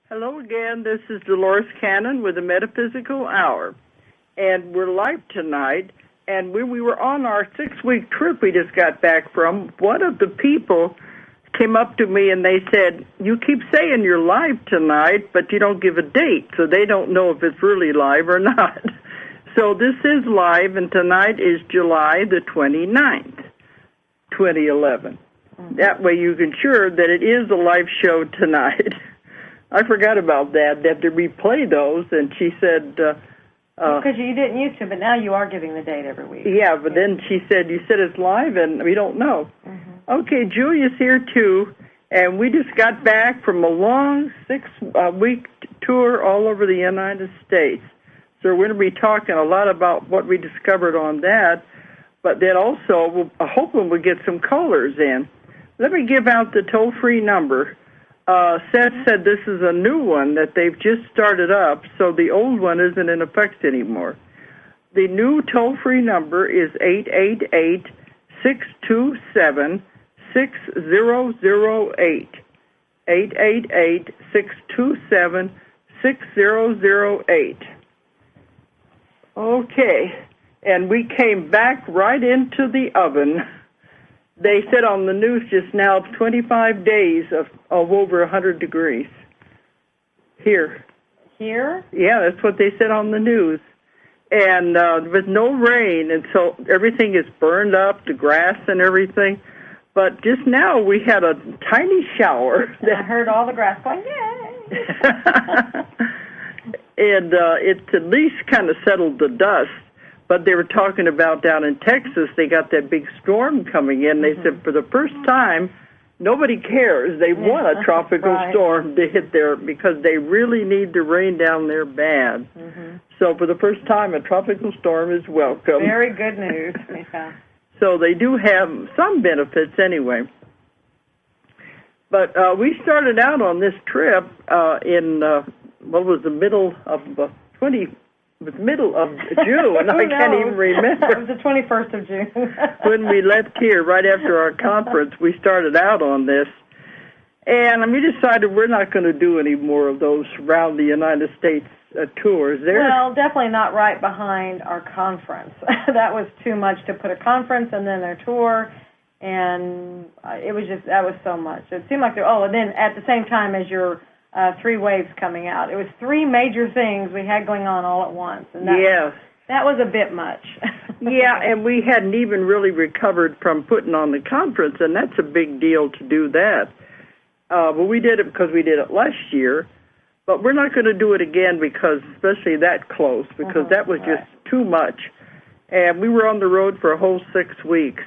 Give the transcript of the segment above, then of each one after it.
Hello again. This is Dolores Cannon with the Metaphysical Hour. And we're live tonight. And when we were on our 6-week trip we just got back from, one of the people came up to me and they said, you keep saying you're live tonight, but you don't give a date, so they don't know if it's really live or not. So this is live, and tonight is July the 29th, 2011. That way you can sure that it is a live show tonight. I forgot about that. They have to replay those, and she said... because you didn't used to, but now you are giving the date every week. Yeah, but then she said, you said it's live, and we don't know. Okay, Julia's here, too, and we just got back from a long 6-week tour all over the United States. So we're going to be talking a lot about what we discovered on that, but then also we're hoping we'll get some callers in. Let me give out the toll-free number. Seth said this is a new one that they've just started up, so the old one isn't in effect anymore. The new toll-free number is 888-627-6008. 888-627-6008. Okay, and we came back right into the oven. They said on the news just now 25 days of over 100 degrees. Here? Yeah, that's what they said on the news. And with no rain, and so everything is burned up, the grass and everything. But just now we had a tiny shower. I heard all the grass going, yay! And it's at least kind of settled the dust. But they were talking about down in Texas, they got that big storm coming in. They said for the first time, nobody cares. They want a tropical storm to hit there because they really need the rain down there bad. So for the first time, a tropical storm is welcome. Very good news. Yeah. So they do have some benefits anyway. But we started out on this trip in, what was the middle of middle of June. I can't even remember. It was the 21st of June. When we left here, right after our conference, we started out on this. And we decided we're not going to do any more of those around the United States tours. Well, definitely not right behind our conference. That was too much to put a conference and then their tour. And it was just, that was so much. It seemed like, and then at the same time as your 3 waves coming out. It was 3 major things we had going on all at once. And that was a bit much. Yeah, and we hadn't even really recovered from putting on the conference, and that's a big deal to do that. But we did it because we did it last year. But we're not going to do it again because, especially that close, because that was just too much. And we were on the road for a whole 6 weeks.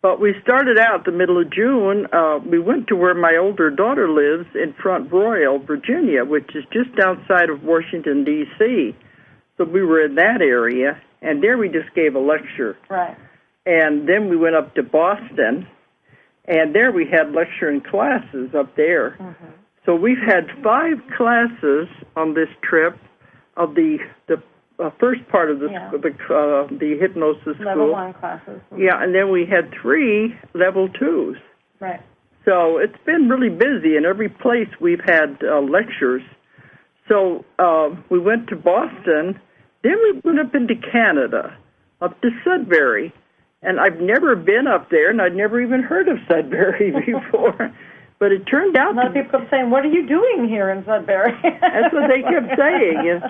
But we started out the middle of June. We went to where my older daughter lives in Front Royal, Virginia, which is just outside of Washington, D.C. So we were in that area, and there we just gave a lecture. Right. And then we went up to Boston, and there we had lecture and classes up there. So we've had 5 classes on this trip of the first part of the hypnosis school. Level 1 classes. Yeah, and then we had 3 level 2s. Right. So it's been really busy. In every place we've had lectures. So we went to Boston. Then we went up into Canada, up to Sudbury. And I've never been up there, and I'd never even heard of Sudbury before. But it turned out... A lot of people kept saying, what are you doing here in Sudbury? That's what they kept saying.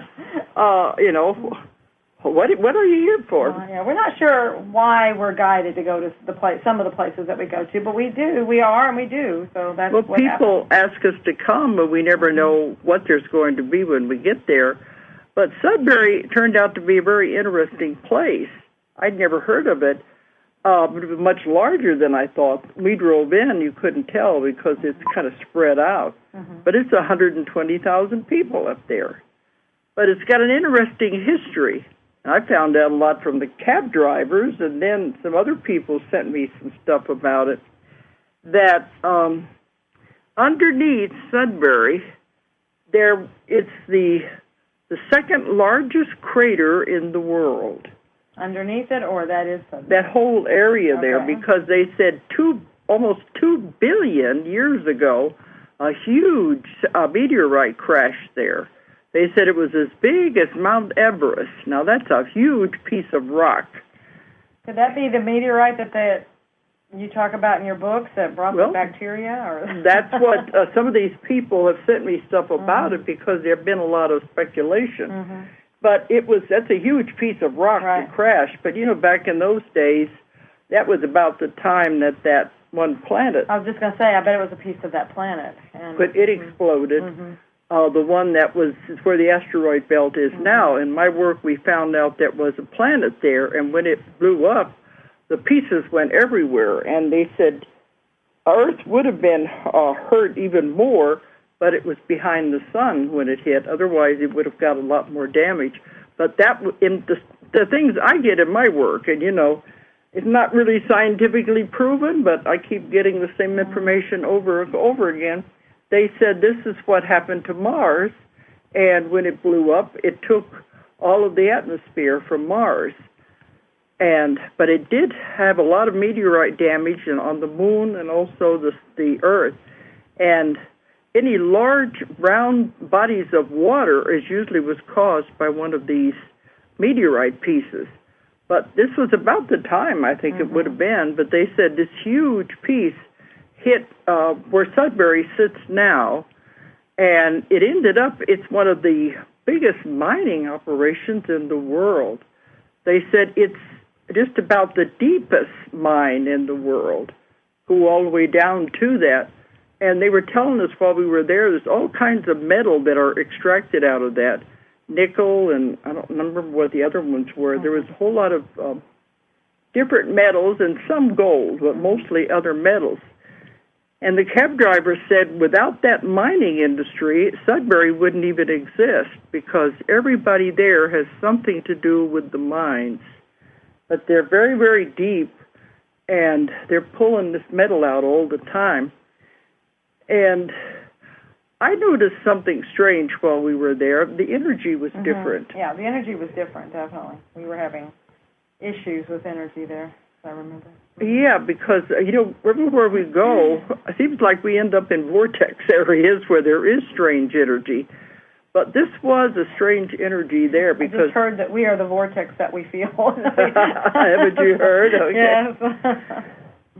What are you here for? We're not sure why we're guided to go to some of the places that we go to, but we do. We are, and we do. So that's what people ask us to come, but we never know what there's going to be when we get there. But Sudbury turned out to be a very interesting place. I'd never heard of it. But it was much larger than I thought. We drove in, you couldn't tell because it's kind of spread out. But it's 120,000 people up there. But it's got an interesting history. I found out a lot from the cab drivers, and then some other people sent me some stuff about it, that underneath Sudbury, it's the second largest crater in the world. Underneath it, or that is Sudbury? That whole area there, because they said almost 2 billion years ago, a huge meteorite crashed there. They said it was as big as Mount Everest. Now, that's a huge piece of rock. Could that be the meteorite that you talk about in your books that brought the bacteria? Or? That's what some of these people have sent me stuff about it because there have been a lot of speculation. But that's a huge piece of rock that crashed. But, back in those days, that was about the time that one planet. I was just going to say, I bet it was a piece of that planet. But it exploded. The one that was where the asteroid belt is now. In my work, we found out there was a planet there, and when it blew up, the pieces went everywhere. And they said Earth would have been hurt even more, but it was behind the sun when it hit. Otherwise, it would have got a lot more damage. But that, in the things I get in my work, and it's not really scientifically proven, but I keep getting the same information over and over again. They said this is what happened to Mars, and when it blew up, it took all of the atmosphere from Mars. But it did have a lot of meteorite damage on the moon and also the Earth. And any large round bodies of water usually was caused by one of these meteorite pieces. But this was about the time I think it would have been. But they said this huge piece hit where Sudbury sits now, and it ended up, it's one of the biggest mining operations in the world. They said it's just about the deepest mine in the world, go all the way down to that. And they were telling us while we were there's all kinds of metal that are extracted out of that, nickel, and I don't remember what the other ones were. There was a whole lot of different metals and some gold, but mostly other metals. And the cab driver said without that mining industry, Sudbury wouldn't even exist because everybody there has something to do with the mines. But they're very, very deep, and they're pulling this metal out all the time. And I noticed something strange while we were there. The energy was different. Yeah, the energy was different, definitely. We were having issues with energy there, I remember. Yeah, because, everywhere we go, it seems like we end up in vortex areas where there is strange energy. But this was a strange energy there because... I just heard that we are the vortex that we feel. Haven't you heard? Okay. Yes.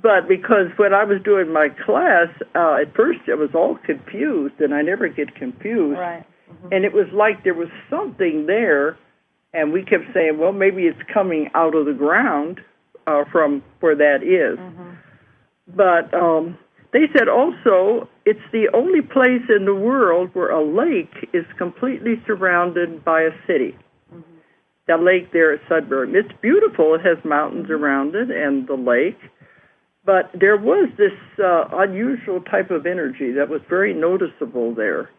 But because when I was doing my class, at first I was all confused, and I never get confused. Right. And it was like there was something there, and we kept saying, well, maybe it's coming out of the ground from where that is. But they said also it's the only place in the world where a lake is completely surrounded by a city. The lake there at Sudbury. It's beautiful. It has mountains around it and the lake. But there was this unusual type of energy that was very noticeable there.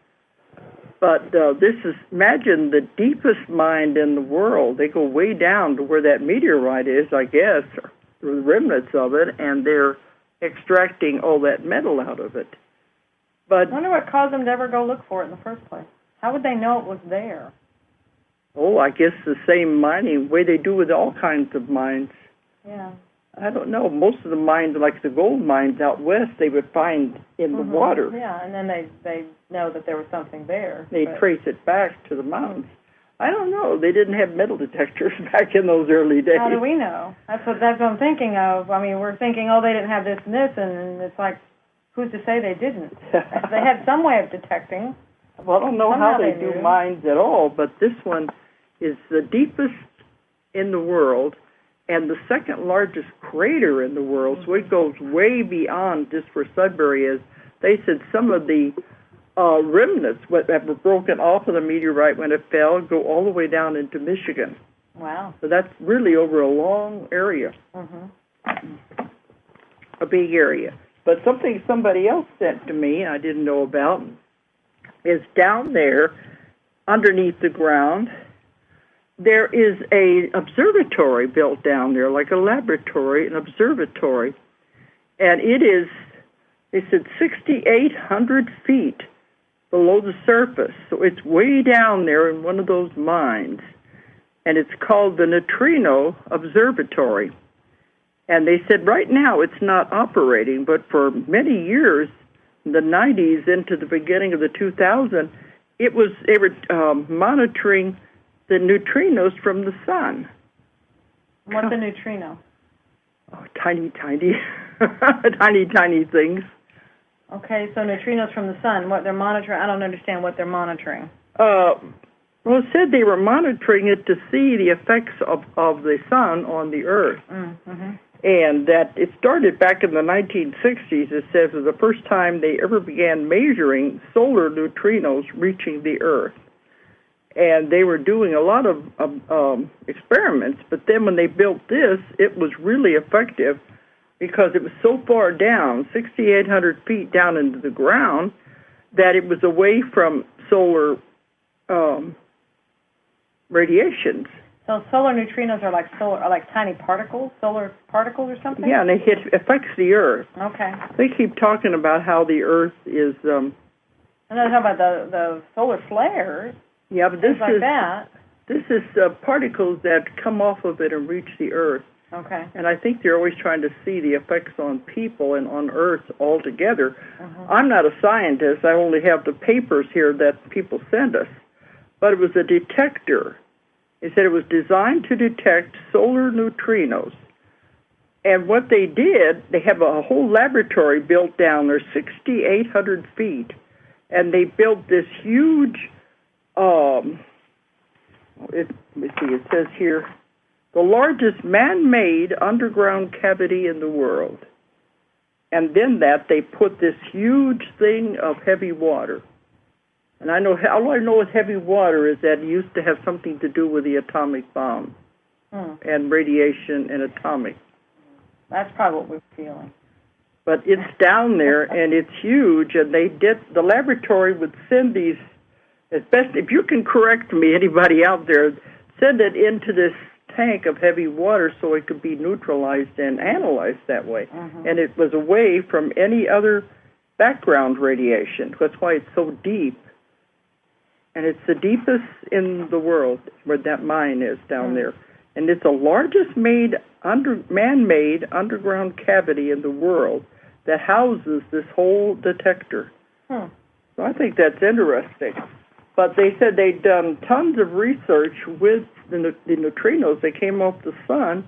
But this is, imagine the deepest mine in the world. They go way down to where that meteorite is, I guess, or the remnants of it, and they're extracting all that metal out of it. But I wonder what caused them to ever go look for it in the first place. How would they know it was there? Oh, I guess the same mining way they do with all kinds of mines. Yeah. I don't know. Most of the mines, like the gold mines out west, they would find in the water. Yeah, and then they know that there was something there. They trace it back to the mountains. I don't know. They didn't have metal detectors back in those early days. How do we know? That's what I'm thinking of. I mean, we're thinking, oh, they didn't have this and this, and it's like, who's to say they didn't? They had some way of detecting. Well, I don't know how they do mines at all, but this one is the deepest in the world and the second largest crater in the world, so it goes way beyond just where Sudbury is. They said some of the remnants that were broken off of the meteorite when it fell go all the way down into Michigan. Wow. So that's really over a long area, a big area. But something somebody else sent to me I didn't know about is down there underneath the ground, there is an observatory built down there, like a laboratory, an observatory. And it is, they said, 6,800 feet below the surface. So it's way down there in one of those mines. And it's called the Neutrino Observatory. And they said right now it's not operating, but for many years the 90s into the beginning of the 2000s, they were monitoring the neutrinos from the sun. What's a neutrino? Oh, tiny, tiny things. Okay, so neutrinos from the sun. What they're monitoring? I don't understand what they're monitoring. Well, it said they were monitoring it to see the effects of the sun on the Earth. Mm-hmm. And that it started back in the 1960s. It says it was the first time they ever began measuring solar neutrinos reaching the Earth. And they were doing a lot of experiments, but then when they built this, it was really effective because it was so far down, 6,800 feet down into the ground, that it was away from solar radiations. So solar neutrinos are like tiny particles, solar particles or something? Yeah, and it affects the Earth. Okay. They keep talking about how the Earth is... and they're talking about the solar flares. Yeah, but this is particles that come off of it and reach the Earth. Okay. And I think they're always trying to see the effects on people and on Earth altogether. I'm not a scientist. I only have the papers here that people send us. But it was a detector. They said it was designed to detect solar neutrinos. And what they did, they have a whole laboratory built down there, 6,800 feet. And they built this huge, let me see, it says here, the largest man-made underground cavity in the world. And then they put this huge thing of heavy water. And all I know with heavy water is that it used to have something to do with the atomic bomb and radiation and atomic. That's probably what we're feeling. But it's down there, and it's huge, and the laboratory would send these, if you can correct me, anybody out there, send it into this tank of heavy water so it could be neutralized and analyzed that way. And it was away from any other background radiation. That's why it's so deep. And it's the deepest in the world where that mine is down there. And it's the largest man-made underground cavity in the world that houses this whole detector. So I think that's interesting. But they said they'd done tons of research with the neutrinos that came off the sun,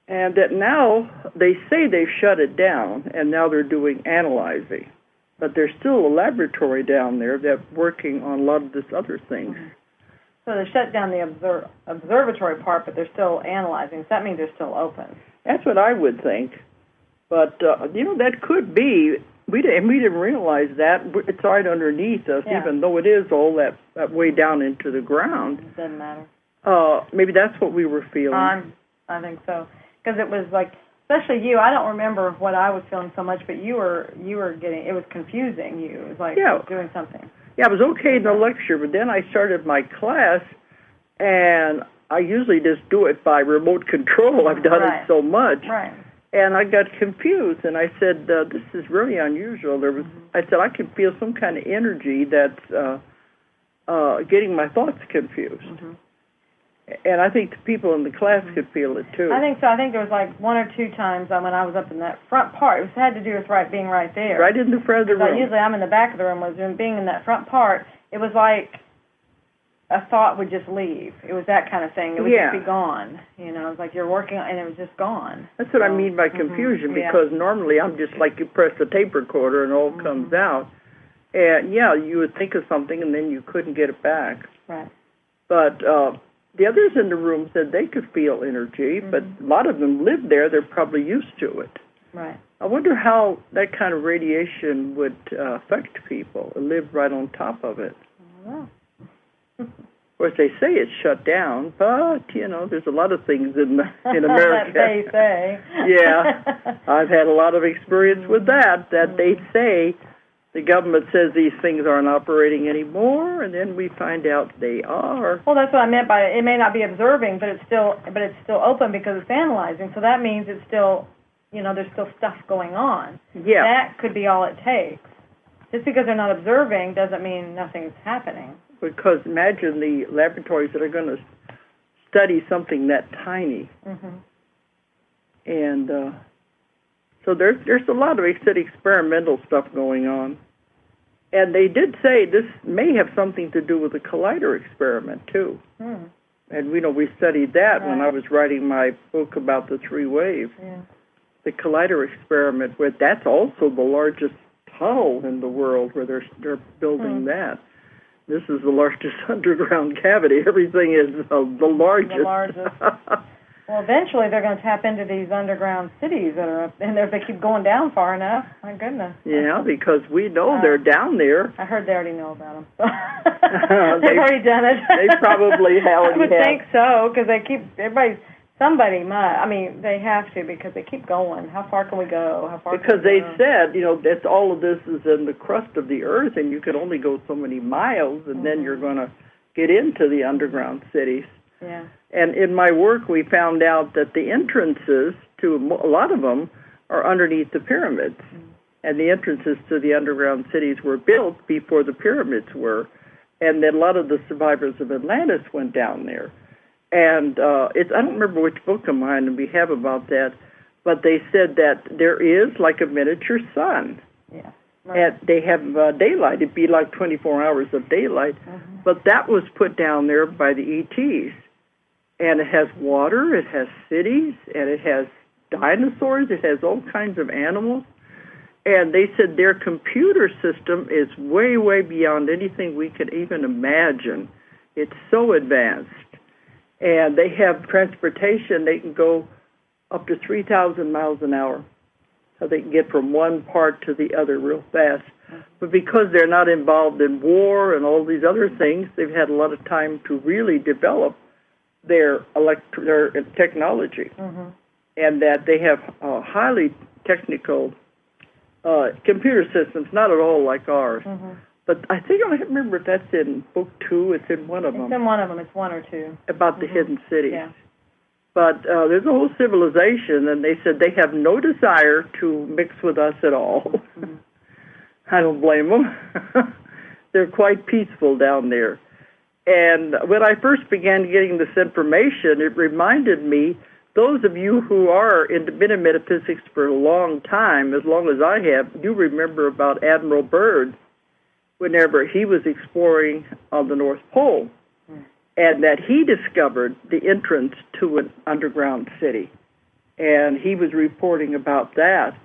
and that now they say they've shut it down, and now they're doing analyzing. But there's still a laboratory down there that's working on a lot of this other things. So they shut down the observatory part, but they're still analyzing. So that means they're still open. That's what I would think. But, that could be. We didn't realize that. It's right underneath us, even though it is all that way down into the ground. It doesn't matter. Maybe that's what we were feeling. I think so. Because it was like, especially you, I don't remember what I was feeling so much, but you were getting, it was confusing you. It was like doing something. Yeah, it was okay in the lecture, but then I started my class, and I usually just do it by remote control. I've done it so much. Right. And I got confused, and I said, this is really unusual. I said, I could feel some kind of energy that's getting my thoughts confused. And I think the people in the class could feel it, too. I think so. I think there was like one or two times when I was up in that front part. It had to do with being right there. Right in the front of the room. Usually I'm in the back of the room. Being in that front part, it was like a thought would just leave. It was that kind of thing. It would just be gone. It was like you're working, and it was just gone. That's what I mean by confusion, because normally I'm just like you press the tape recorder and all comes out. And, you would think of something, and then you couldn't get it back. Right. But the others in the room said they could feel energy, but a lot of them live there. They're probably used to it. Right. I wonder how that kind of radiation would affect people who live right on top of it. I don't know. Of course, they say it's shut down, but, there's a lot of things in America. That they say. Yeah. I've had a lot of experience with that they say the government says these things aren't operating anymore, and then we find out they are. Well, that's what I meant by it may not be observing, but it's still open because it's analyzing. So that means it's still, there's still stuff going on. Yeah. That could be all it takes. Just because they're not observing doesn't mean nothing's happening. Because imagine the laboratories that are going to study something that tiny. And so So there's a lot of experimental stuff going on. And they did say this may have something to do with the collider experiment, too. And, we studied that when I was writing my book about the three waves. Yeah. The collider experiment, where that's also the largest tunnel in the world, where they're building that. This is the largest underground cavity. Everything is the largest. The largest. Well, eventually they're going to tap into these underground cities that are up in there if they keep going down far enough. My goodness. Yeah, because we know they're down there. I heard they already know about them. They've already done it. They probably already I would think so, because they keep, somebody might. I mean, they have to, because they keep going. How far can we go? How far? Because they said, that's all of this is in the crust of the earth, and you can only go so many miles, and then you're going to get into the underground cities. Yeah. And in my work, we found out that the entrances to a lot of them are underneath the pyramids. And the entrances to the underground cities were built before the pyramids were. And then a lot of the survivors of Atlantis went down there. And I don't remember which book of mine we have about that, but they said that there is like a miniature sun. Yeah. And they have daylight. It'd be like 24 hours of daylight. But that was put down there by the ETs. And it has water, it has cities, and it has dinosaurs, it has all kinds of animals. And they said their computer system is way, way beyond anything we could even imagine. It's so advanced. And they have transportation. They can go up to 3,000 miles an hour. So they can get from one part to the other real fast. But because they're not involved in war and all these other things, they've had a lot of time to really develop their technology, and that they have highly technical computer systems, not at all like ours. But I think I remember if that's in book 2. It's in one of them. It's in one of them. It's 1 or 2. About the hidden cities. Yeah. But there's a whole civilization, and they said they have no desire to mix with us at all. I don't blame them. They're quite peaceful down there. And when I first began getting this information, it reminded me, those of you who are been in metaphysics for a long time, as long as I have, you remember about Admiral Byrd, whenever he was exploring on the North Pole, and that he discovered the entrance to an underground city. And he was reporting about that.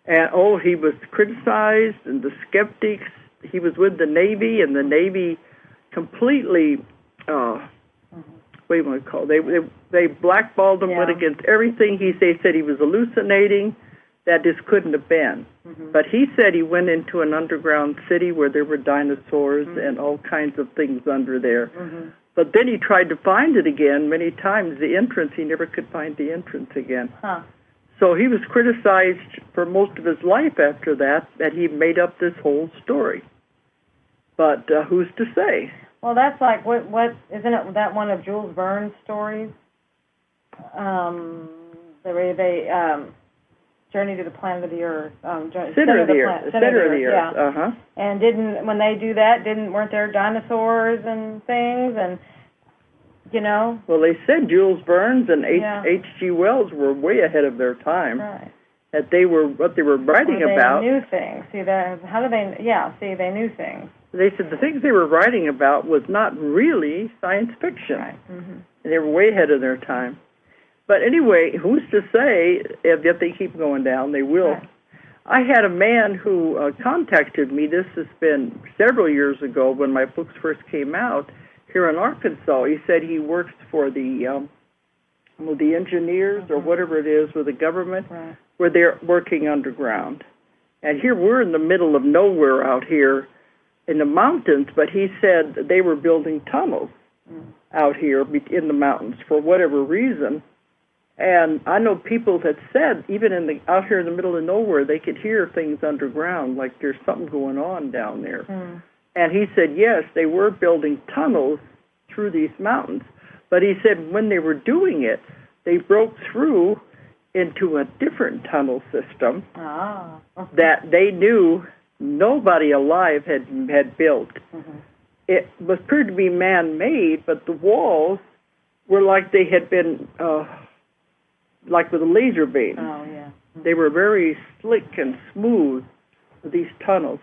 And, he was criticized, and the skeptics, he was with the Navy, and the Navy completely, what do you want to call it? They blackballed him, went against everything. They said he was hallucinating, that this couldn't have been. But he said he went into an underground city where there were dinosaurs and all kinds of things under there. But then he tried to find it again many times, the entrance. He never could find the entrance again. So he was criticized for most of his life after that he made up this whole story. But who's to say? Well, that's like, what isn't it that one of Jules Verne's stories? They Journey to the Planet of the Earth. Center of the Earth. Yeah. And when they do that, weren't there dinosaurs and things and, Well, they said Jules Verne and H.G. Wells were way ahead of their time. Right. That what they were writing about. They knew things. See, they knew things. They said the things they were writing about was not really science fiction. Right. They were way ahead of their time. But anyway, who's to say if they keep going down, they will. Right. I had a man who contacted me. This has been several years ago when my books first came out here in Arkansas. He said he works for the engineers or whatever it is with the government, where they're working underground. And here we're in the middle of nowhere out here in the mountains, but he said they were building tunnels out here in the mountains for whatever reason. And I know people that said, even out here in the middle of nowhere, they could hear things underground, like there's something going on down there. And he said, yes, they were building tunnels through these mountains. But he said when they were doing it, they broke through into a different tunnel system that they knew nobody alive had built. It was appeared to be man-made, but the walls were like they had been... like with a laser beam. They were very slick and smooth, these tunnels,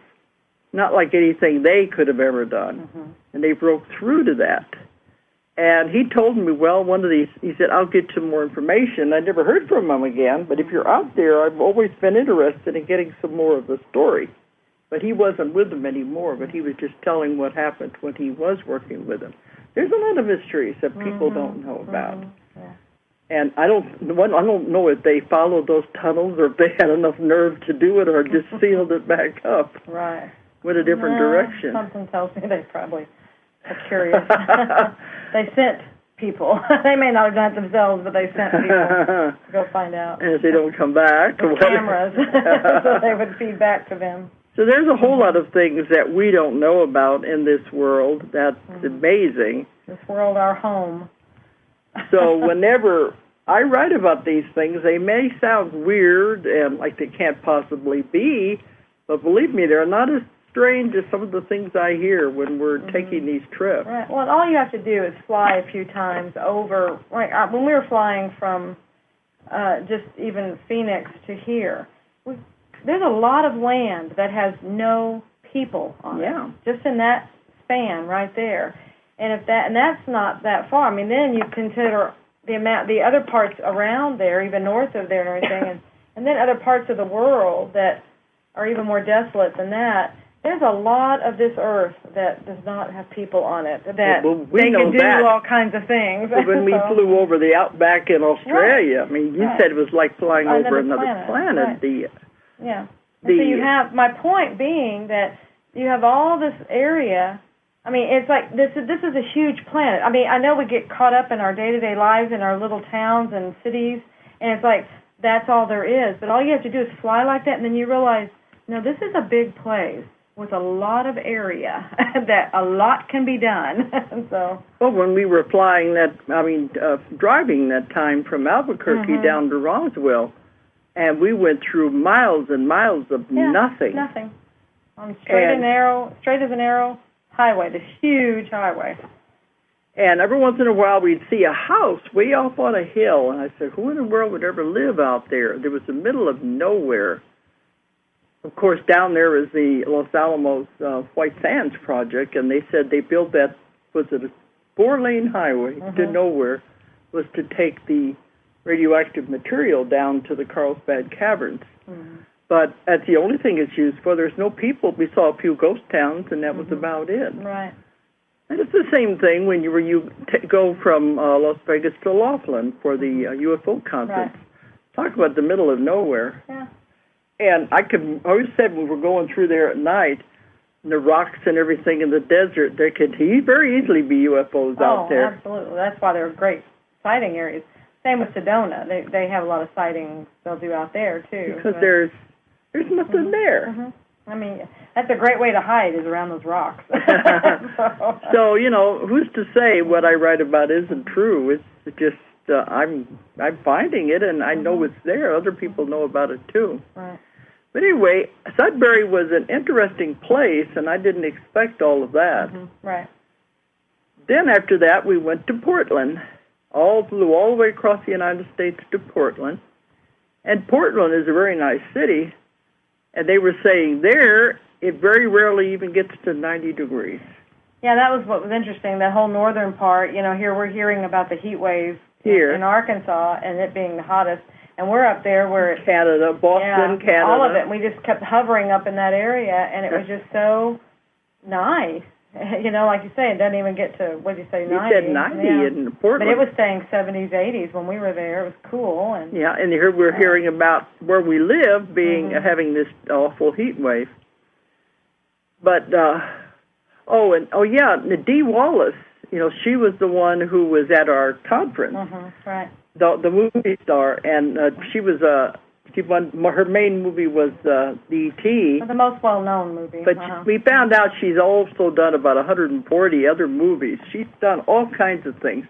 not like anything they could have ever done. And they broke through to that. And he told me, well, one of these, he said, I'll get some more information. I never heard from him again, but if you're out there, I've always been interested in getting some more of the story. But he wasn't with them anymore, but he was just telling what happened when he was working with them. There's a lot of mysteries that people don't know about. Yeah. And I don't know if they followed those tunnels or if they had enough nerve to do it or just sealed it back up. Right. With a different direction. Something tells me they probably are curious. They sent people. They may not have done it themselves, but they sent people to go find out. And if they don't come back. With cameras, so they would feed back to them. So there's a whole lot of things that we don't know about in this world. That's amazing. This world, our home. So whenever I write about these things, they may sound weird and like they can't possibly be, but believe me, they're not as strange as some of the things I hear when we're taking these trips. Right. Well, all you have to do is fly a few times over. Like when we were flying from just even Phoenix to here, there's a lot of land that has no people on it. Just in that span right there. And that's not that far. I mean, then you consider the other parts around there, even north of there and everything, and then other parts of the world that are even more desolate than that. There's a lot of this earth that does not have people on it, that they can do all kinds of things. But when we flew over the outback in Australia, I mean, you said it was like flying over another planet. Right. So you have, my point being that you have all this area. I mean, it's like this is a huge planet. I mean, I know we get caught up in our day-to-day lives in our little towns and cities, and it's like that's all there is. But all you have to do is fly like that, and then you realize, no, this is a big place with a lot of area that a lot can be done. So. Well, when we were flying driving that time from Albuquerque down to Roswell, and we went through miles and miles of nothing. Nothing. Straight as an arrow highway, this huge highway. And every once in a while we'd see a house way off on a hill, and I said, who in the world would ever live out there? There was the middle of nowhere. Of course, down there is the Los Alamos White Sands project, and they said they built that, was it a 4-lane highway to nowhere, was to take the radioactive material down to the Carlsbad Caverns. But that's the only thing it's used for. There's no people. We saw a few ghost towns, and that was about it. Right. And it's the same thing when you go from Las Vegas to Laughlin for the UFO conference. Right. Talk about the middle of nowhere. Yeah. And I always said when we were going through there at night, the rocks and everything in the desert, there could very easily be UFOs out there. Oh, absolutely. That's why they're great sighting areas. Same with Sedona. They have a lot of sightings they'll do out there, too. Because there's nothing there. I mean, that's a great way to hide is around those rocks. So, who's to say what I write about isn't true? It's just I'm finding it, and I know it's there. Other people know about it, too. Right. But anyway, Sudbury was an interesting place, and I didn't expect all of that. Right. Then after that, we went to Portland. Flew all the way across the United States to Portland. And Portland is a very nice city. And they were saying there, it very rarely even gets to 90 degrees. Yeah, that was what was interesting, the whole northern part. Here we're hearing about the heat wave here in Arkansas and it being the hottest. And we're up there where it's Canada, Boston, Canada. All of it. And we just kept hovering up in that area, and it was just so nice. Like you say, it doesn't even get to, what did you say, 90? You said 90 in Portland. But it was staying 70s, 80s when we were there. It was cool. And here we're hearing about where we live having this awful heat wave. But, Dee Wallace, she was the one who was at our conference. Right. The movie star, and she was her main movie was E.T. The most well-known movie. But we found out she's also done about 140 other movies. She's done all kinds of things.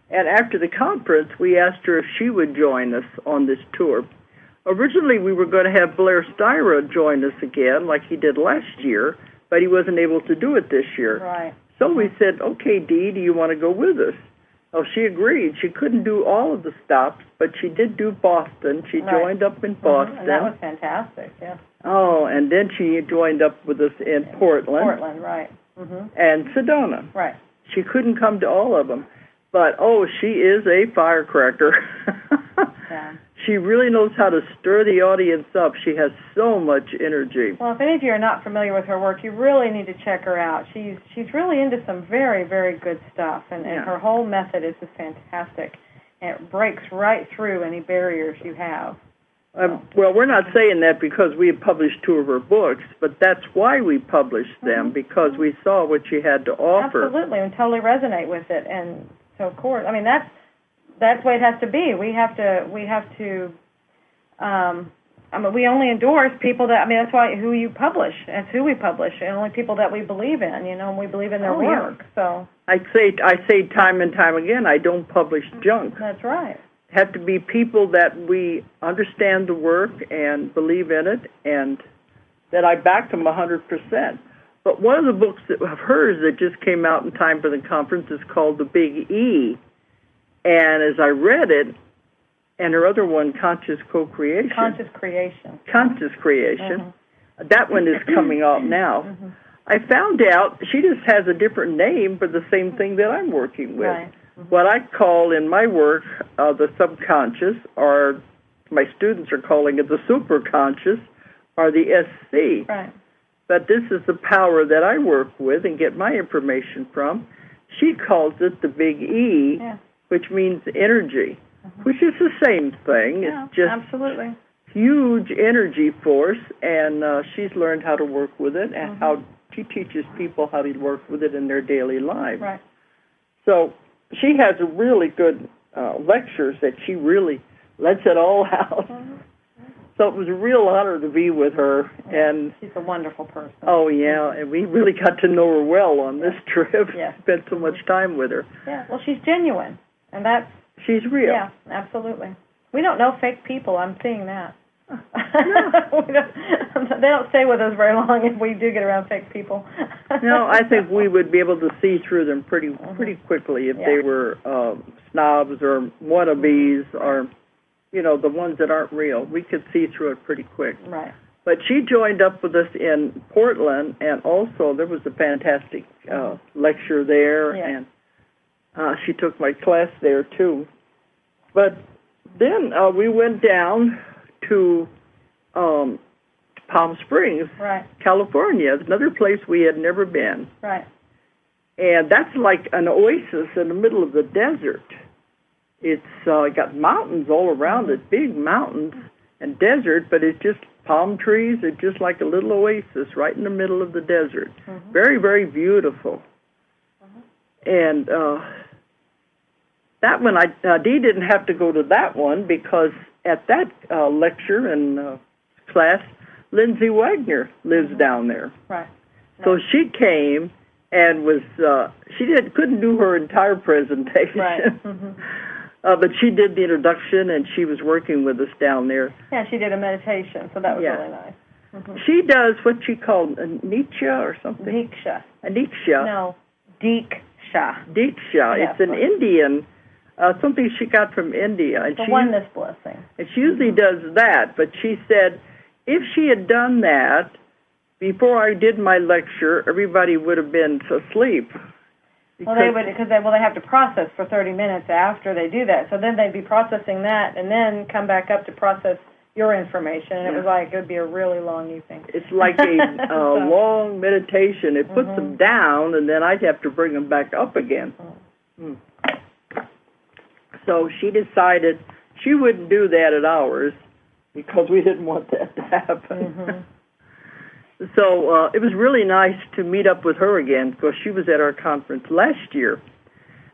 And after the conference, we asked her if she would join us on this tour. Originally, we were going to have Blair Styra join us again, like he did last year, but he wasn't able to do it this year. Right. So we said, okay, Dee, do you want to go with us? Oh, she agreed. She couldn't do all of the stops, but she did do Boston. She joined up in Boston. And that was fantastic, yeah. Oh, and then she joined up with us in Portland. Portland, right. And Sedona. Right. She couldn't come to all of them. But, oh, she is a firecracker. Yeah. She really knows how to stir the audience up. She has so much energy. Well, if any of you are not familiar with her work, you really need to check her out. She's really into some very, very good stuff, and her whole method is just fantastic. And it breaks right through any barriers you have. Well, we're not saying that because we have published 2 of her books, but that's why we published them, because we saw what she had to offer. Absolutely, and totally resonate with it. And so, of course, I mean, that's the way it has to be. We have to. I mean, we only endorse people that. I mean, that's why who you publish. That's who we publish, and only people that we believe in. You know, and we believe in their work. So I say time and time again, I don't publish junk. That's right. Have to be people that we understand the work and believe in it, and that I back them 100%. But one of the books of hers that just came out in time for the conference is called The Big E. And as I read it, and her other one, Conscious Co-Creation. Conscious Creation. That one is coming out now. I found out she just has a different name for the same thing that I'm working with. Right. What I call in my work the subconscious, or my students are calling it the superconscious, or the SC. Right. But this is the power that I work with and get my information from. She calls it the Big E, which means energy, which is the same thing. Yeah, it's just absolutely huge energy force, and she's learned how to work with it and how she teaches people how to work with it in their daily lives. Right. So she has a really good lectures that she really lets it all out. So it was a real honor to be with her. And she's a wonderful person. Oh, yeah, and we really got to know her well on this trip. Yeah. Spent so much time with her. Yeah, well, she's genuine, and that's... She's real. Yeah, absolutely. We don't know fake people. I'm seeing that. They don't stay with us very long if we do get around fake people. No, I think we would be able to see through them pretty quickly if they were snobs or wannabes or, you know, the ones that aren't real. We could see through it pretty quick. Right. But she joined up with us in Portland, and also there was a fantastic lecture there, and she took my class there too. But then we went down to Palm Springs, California, another place we had never been. Right. And that's like an oasis in the middle of the desert. It's got mountains all around it, big mountains and desert, but it's just palm trees. It's just like a little oasis right in the middle of the desert. Very, very beautiful. And that one, Dee didn't have to go to that one because at that lecture and class, Lindsay Wagner lives down there. Right. So she came and was couldn't do her entire presentation. Right. But she did the introduction, and she was working with us down there. Yeah, she did a meditation, so that was really nice. She does what she called a Nietzsche or something. Diksha. A Diksha. No, Diksha. Diksha. Yes, it's an Indian, something she got from India. And the oneness blessing. And she usually does that, but she said if she had done that before I did my lecture, everybody would have been asleep. Well, they have to process for 30 minutes after they do that. So then they'd be processing that and then come back up to process your information. And it would be a really long evening. It's like a long meditation. It puts them down, and then I'd have to bring them back up again. So she decided she wouldn't do that at ours because we didn't want that to happen. So it was really nice to meet up with her again because she was at our conference last year.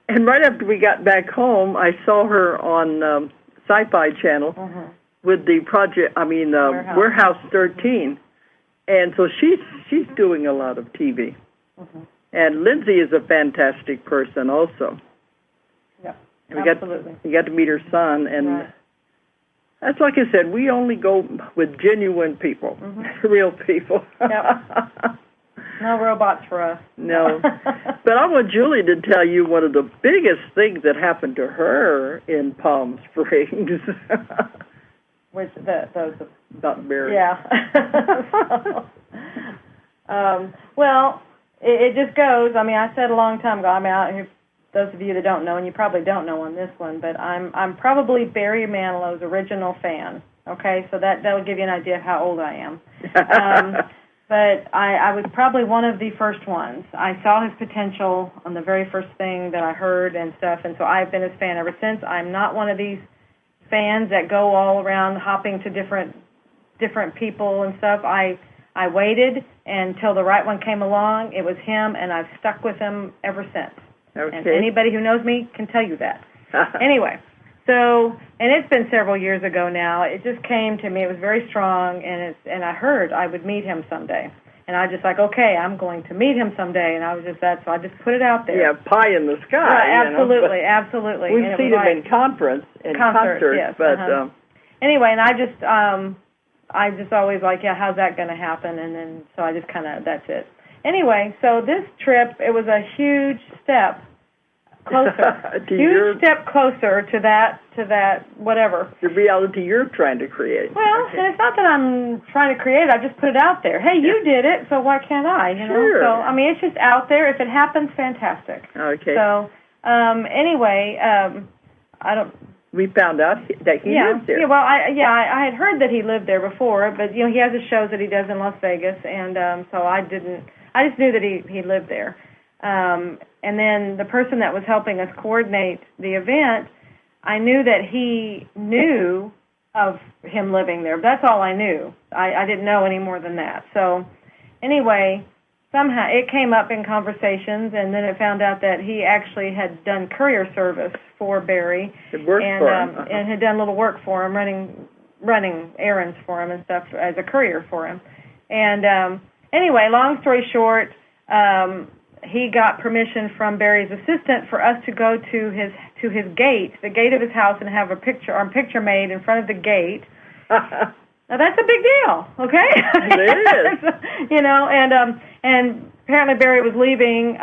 And right after we got back home, I saw her on Sci-Fi Channel with the Warehouse 13. And so she's doing a lot of TV. And Lindsay is a fantastic person also. Yeah, and absolutely. We got to meet her son, and that's like I said, we only go with genuine people, real people. Yep. No robots for us. No. But I want Julie to tell you one of the biggest things that happened to her in Palm Springs. Which those About Barry. Yeah. Well, it just goes. I mean, I said a long time ago. I mean, those of you that don't know, and you probably don't know on this one, but I'm probably Barry Manilow's original fan. Okay, so that'll give you an idea of how old I am. But I was probably one of the first ones. I saw his potential on the very first thing that I heard and stuff, and so I've been his fan ever since. I'm not one of these fans that go all around hopping to different people and stuff. I waited until the right one came along. It was him, and I've stuck with him ever since. Okay. And anybody who knows me can tell you that. Anyway. So, and it's been several years ago now. It just came to me. It was very strong, and I heard I would meet him someday. And I just like, okay, I'm going to meet him someday. And I was just that, so I just put it out there. Yeah, pie in the sky. Right, absolutely, you know, absolutely. We've seen him in concerts, yes, but anyway, and I just always like, yeah, how's that going to happen? And then so I just kind of that's it. Anyway, so this trip, it was a huge step closer, step closer to that whatever. The reality you're trying to create. Well, and it's not that I'm trying to create it. I just put it out there. Hey, you did it, so why can't I? You know. Sure. So I mean, it's just out there. If it happens, fantastic. Okay. So anyway, I don't. We found out that he lives there. Yeah. Well, I had heard that he lived there before, but you know, he has his shows that he does in Las Vegas, and so I didn't. I just knew that he lived there. And then the person that was helping us coordinate the event, I knew that he knew of him living there. That's all I knew. I didn't know any more than that. So anyway, somehow it came up in conversations, and then it found out that he actually had done courier service for Barry. And had done a little work for him, running errands for him and stuff as a courier for him. And anyway, long story short, he got permission from Barry's assistant for us to go to his gate, the gate of his house, and have a picture made in front of the gate. Now that's a big deal, okay? It is. You know, and apparently Barry was leaving.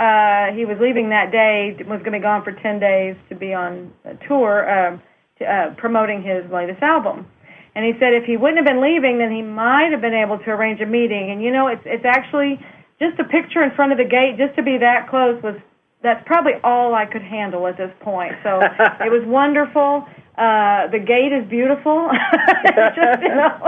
He was leaving that day. Was going to be gone for 10 days to be on a tour promoting his latest album. And he said if he wouldn't have been leaving, then he might have been able to arrange a meeting. And you know, it's actually. Just a picture in front of the gate, just to be that close, that's probably all I could handle at this point. So it was wonderful. The gate is beautiful. Just, you know.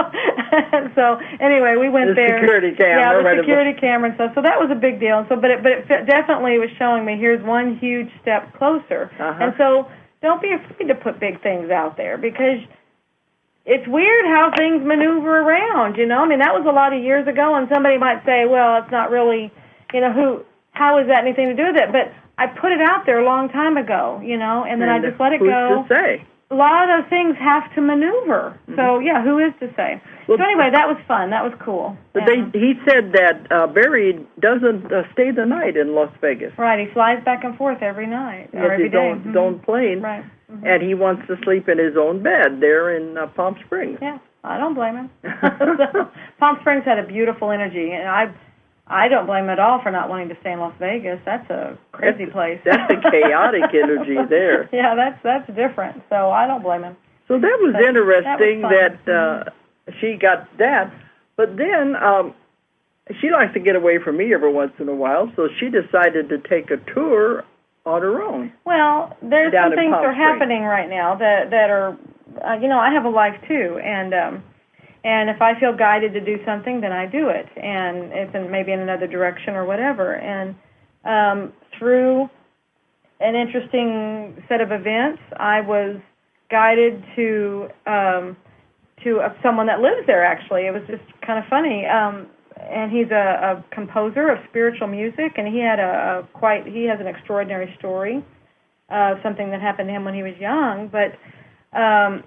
So anyway, we went there. Security camera. Yeah, the security camera and stuff. So that was a big deal. So, but it definitely was showing me here's one huge step closer. And so don't be afraid to put big things out there because. It's weird how things maneuver around, you know. I mean, that was a lot of years ago, and somebody might say, well, it's not really, you know, how is that anything to do with it? But I put it out there a long time ago, you know, and then I just let it go. Who's to say? A lot of those things have to maneuver. So, yeah, who is to say? Well, so anyway, that was fun. That was cool. But he said that Barry doesn't stay the night in Las Vegas. Right. He flies back and forth every night or every day. His own plane. Right. And he wants to sleep in his own bed there in Palm Springs. Yeah, I don't blame him. So, Palm Springs had a beautiful energy, and I don't blame him at all for not wanting to stay in Las Vegas. That's a crazy place. That's a chaotic energy there. Yeah, that's different. So I don't blame him. So that was interesting that she got that. But then she likes to get away from me every once in a while, so she decided to take a tour on her own. Well, there's some things that are happening right now that are, you know, I have a life too, and if I feel guided to do something, then I do it, and it's maybe in another direction or whatever. And through an interesting set of events, I was guided to someone that lives there. Actually, it was just kind of funny. And he's a composer of spiritual music, and he has an extraordinary story of something that happened to him when he was young. But and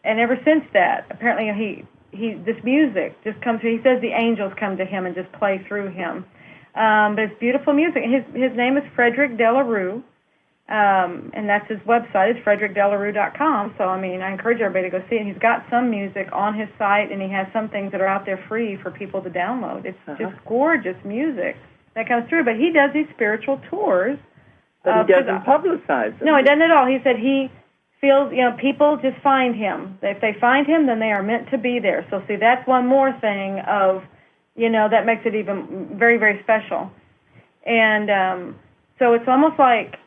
ever since that, apparently this music just comes. He says the angels come to him and just play through him. But it's beautiful music. His name is Frederick DeLaRue. And that's his website. It's frederickdelarue.com. So, I mean, I encourage everybody to go see it. He's got some music on his site, and he has some things that are out there free for people to download. It's just gorgeous music that comes through. But he does these spiritual tours. But he doesn't publicize them. No, he doesn't at all. He said he feels, people just find him. If they find him, then they are meant to be there. So, see, that's one more thing of, that makes it even very, very special. And so it's almost like,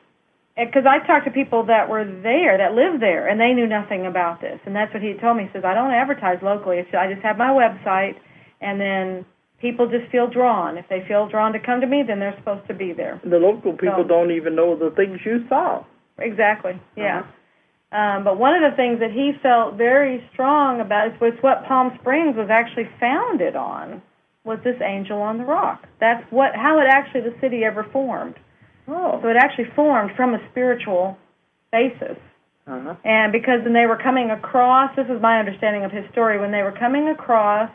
because I talked to people that were there, that lived there, and they knew nothing about this. And that's what he told me. He says, I don't advertise locally. I just have my website, and then people just feel drawn. If they feel drawn to come to me, then they're supposed to be there. The local people don't even know the things you saw. Exactly, yeah. But one of the things that he felt very strong about is what Palm Springs was actually founded on, was this angel on the rock. That's how the city ever formed. Oh. So it actually formed from a spiritual basis. Uh-huh. And because when they were coming across, this is my understanding of his story, when they were coming across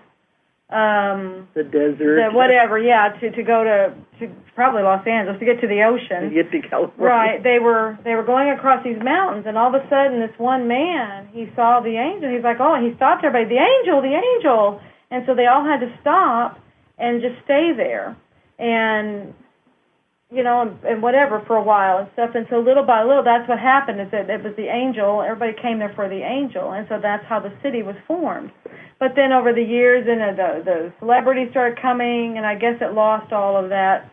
the desert, to go to probably Los Angeles to get to the ocean, to get to California. Right, they were going across these mountains, and all of a sudden, this one man, he saw the angel. He's like, he stopped everybody, the angel, and so they all had to stop and just stay there, and and whatever for a while and stuff. And so little by little, that's what happened, is that it was the angel. Everybody came there for the angel, and so that's how the city was formed. But then over the years, the celebrities started coming, and I guess it lost all of that,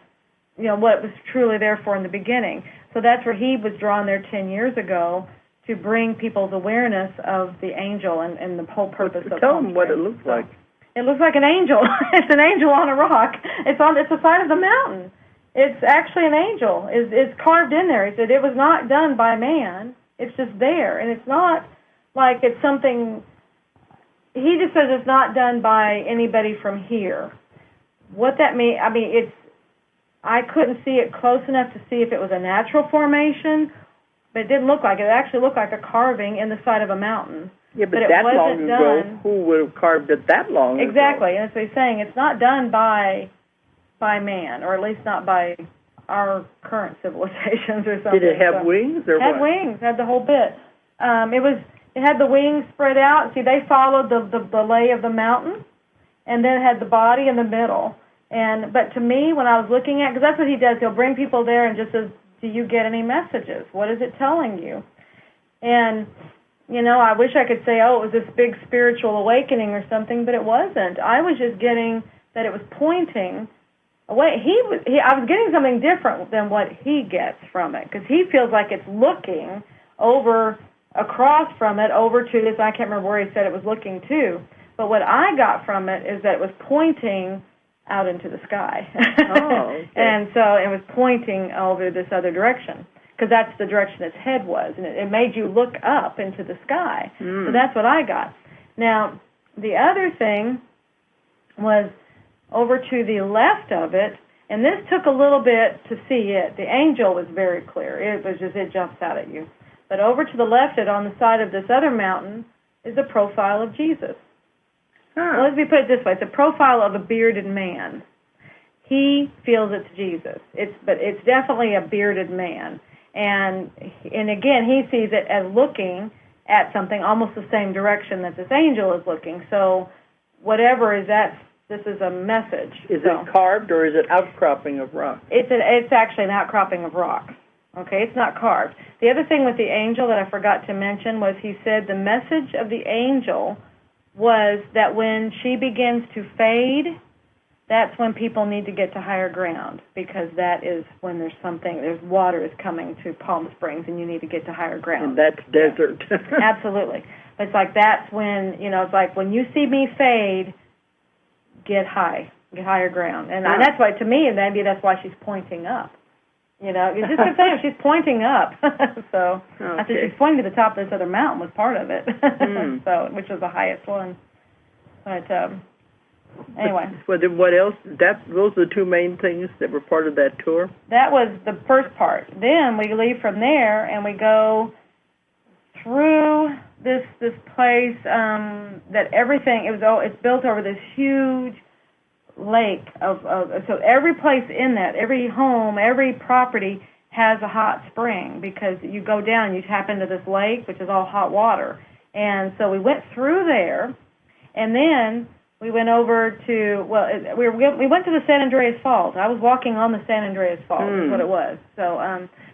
what it was truly there for in the beginning. So that's where he was drawn there 10 years ago, to bring people's awareness of the angel and the whole purpose of Tell them what it looks like. It looks like an angel. It's an angel on a rock. It's the side of the mountain. It's actually an angel. It's carved in there. He said it was not done by man. It's just there. And it's not like it's something, he just says it's not done by anybody from here. What that means, I couldn't see it close enough to see if it was a natural formation, but it didn't look like it. It actually looked like a carving in the side of a mountain. Yeah, but that long ago, who would have carved it that long ago? Exactly. And so he's saying it's not done by man, or at least not by our current civilizations or something. Did it have wings or what? Had wings, had the whole bit. It had the wings spread out. See, they followed the lay of the mountain, and then it had the body in the middle. But to me, when I was looking at, because that's what he does, he'll bring people there and just says, do you get any messages? What is it telling you? And, I wish I could say, it was this big spiritual awakening or something, but it wasn't. I was just getting that it was pointing away. I was getting something different than what he gets from it, because he feels like it's looking across from it over to this. I can't remember where he said it was looking to, but what I got from it is that it was pointing out into the sky. Oh, okay. And so it was pointing over this other direction, because that's the direction its head was, and it made you look up into the sky. So that's what I got. Now, the other thing was over to the left of it, and this took a little bit to see it. The angel was very clear. It jumps out at you. But over to the left, on the side of this other mountain, is a profile of Jesus. Well, let me put it this way. It's a profile of a bearded man. He feels it's Jesus. But it's definitely a bearded man. And again, he sees it as looking at something almost the same direction that this angel is looking. So whatever is that, this is a message. Is it carved, or is it outcropping of rock? It's actually an outcropping of rock. Okay, it's not carved. The other thing with the angel that I forgot to mention was he said the message of the angel was that when she begins to fade, that's when people need to get to higher ground, because that is when there's water is coming to Palm Springs, and you need to get to higher ground. And that's desert. Absolutely. It's like that's when, it's like when you see me fade, get higher ground. And that's why, to me, maybe that's why she's pointing up. You just kept saying she's pointing up. So I said she's pointing to the top of this other mountain was part of it. So, which was the highest one. But anyway. What else? Those are the two main things that were part of that tour? That was the first part. Then we leave from there and we go through this place that everything, it's built over this huge lake so every place in that, every home, every property has a hot spring because you go down, you tap into this lake, which is all hot water. And so we went through there, and then we went over to, we went to the San Andreas Fault. I was walking on the San Andreas Fault, is what it was. So,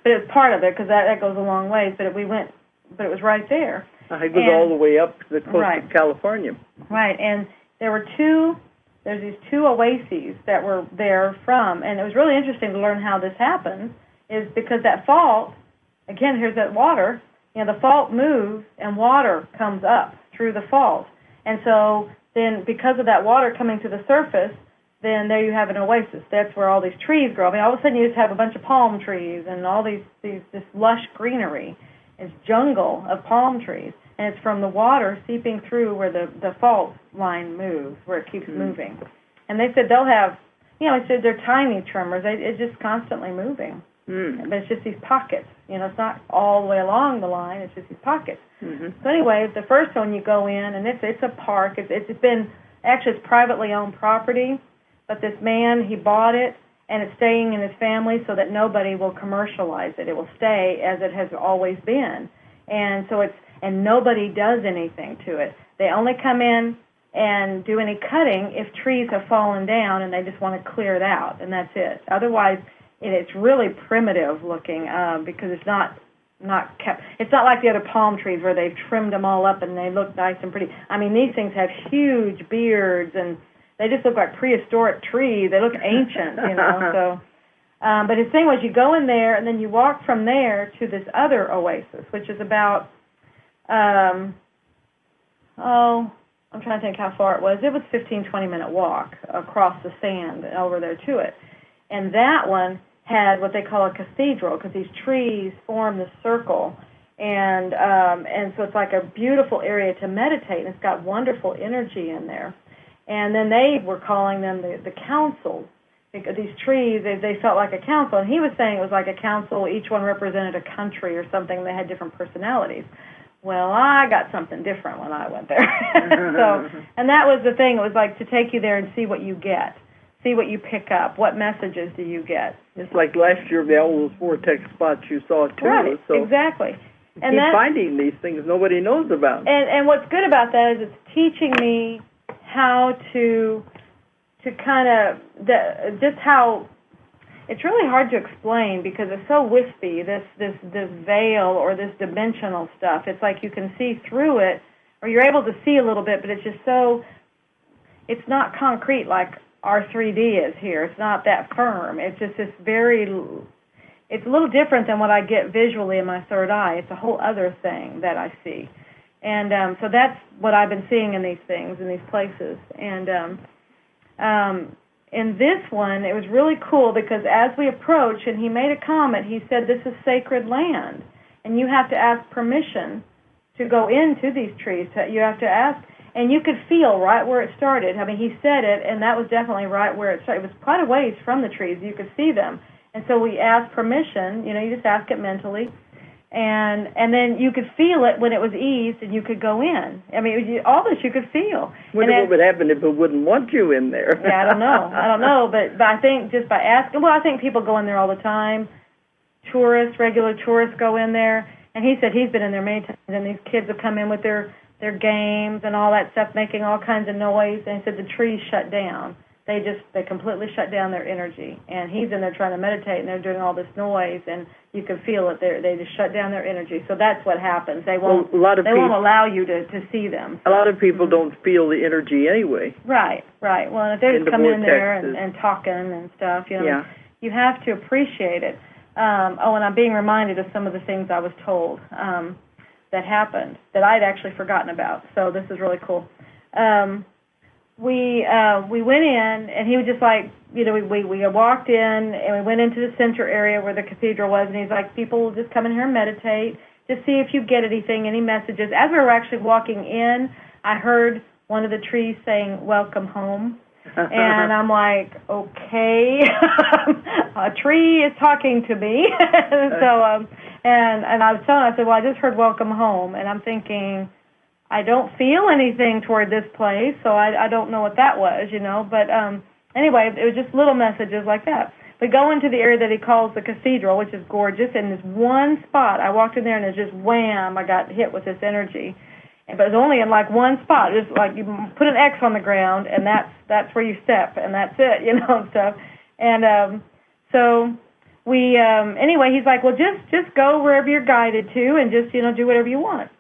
but it was part of it because that goes a long ways. But it was right there. It goes all the way up to the coast of California. Right, and there's these two oases that were there from, and it was really interesting to learn how this happens, is because that fault, again, here's that water, the fault moves and water comes up through the fault. And so then because of that water coming to the surface, then there you have an oasis. That's where all these trees grow. I mean, all of a sudden you just have a bunch of palm trees and all this lush greenery. It's jungle of palm trees. And it's from the water seeping through where the fault line moves, where it keeps moving. And they said they'll have, I said they're tiny tremors. It's just constantly moving. But it's just these pockets. It's not all the way along the line. It's just these pockets. So anyway, the first one you go in, and it's a park. It's privately owned property. But this man, he bought it, and it's staying in his family so that nobody will commercialize it. It will stay as it has always been. And so and nobody does anything to it. They only come in and do any cutting if trees have fallen down and they just want to clear it out, and that's it. Otherwise, it's really primitive looking because it's not kept. It's not like the other palm trees where they've trimmed them all up and they look nice and pretty. I mean, these things have huge beards and they just look like prehistoric trees. They look ancient, So, but his thing was you go in there and then you walk from there to this other oasis, which is about, I'm trying to think how far it was. It was a 15, 20-minute walk across the sand over there to it. And that one had what they call a cathedral because these trees form this circle. And so it's like a beautiful area to meditate, and it's got wonderful energy in there. And then they were calling them the councils. These trees, they felt like a council. And he was saying it was like a council. Each one represented a country or something. They had different personalities. Well, I got something different when I went there. And that was the thing. It was like to take you there and see what you get, see what you pick up, what messages do you get. It's like last year, all those vortex spots you saw, too. Right, so exactly. And keep finding these things nobody knows about. And what's good about that is it's teaching me how to kind of, just how, it's really hard to explain because it's so wispy, this veil or this dimensional stuff. It's like you can see through it, or you're able to see a little bit, but it's just so, it's not concrete like our 3D is here. It's not that firm. It's just this it's a little different than what I get visually in my third eye. It's a whole other thing that I see. And so that's what I've been seeing in these things, in these places. And in this one, it was really cool because as we approached, and he made a comment, he said, this is sacred land, and you have to ask permission to go into these trees. You have to ask, and you could feel right where it started. I mean, he said it, and that was definitely right where it started. It was quite a ways from the trees. You could see them. And so we asked permission. You just ask it mentally. And then you could feel it when it was eased, and you could go in. I mean, all this you could feel. What would happen if it wouldn't want you in there? Yeah, I don't know. But I think just by asking, I think people go in there all the time. Regular tourists go in there. And he said he's been in there many times, and these kids will come in with their games and all that stuff, making all kinds of noise. And he said the trees shut down. They completely shut down their energy. And he's in there trying to meditate, and they're doing all this noise, and you can feel it. They just shut down their energy. So that's what happens. They won't won't allow you to see them. A lot of people don't feel the energy anyway. Right. Well, if they're just coming in there and talking and stuff, you have to appreciate it. And I'm being reminded of some of the things I was told that happened that I'd actually forgotten about. So this is really cool. We went in, and he was just like, we walked in, and we went into the center area where the cathedral was, and he's like, people will just come in here and meditate, just see if you get anything, any messages. As we were actually walking in, I heard one of the trees saying, welcome home. And I'm like, okay, a tree is talking to me. So, and I was telling him, I said, well, I just heard welcome home, and I'm thinking, I don't feel anything toward this place, so I don't know what that was, But anyway, it was just little messages like that. we go into the area that he calls the cathedral, which is gorgeous, and this one spot, I walked in there and it's just wham, I got hit with this energy. But it was only in like one spot, just like you put an X on the ground, and that's where you step, and that's it, and stuff. And so we, anyway, he's like, well, just go wherever you're guided to, and just, do whatever you want.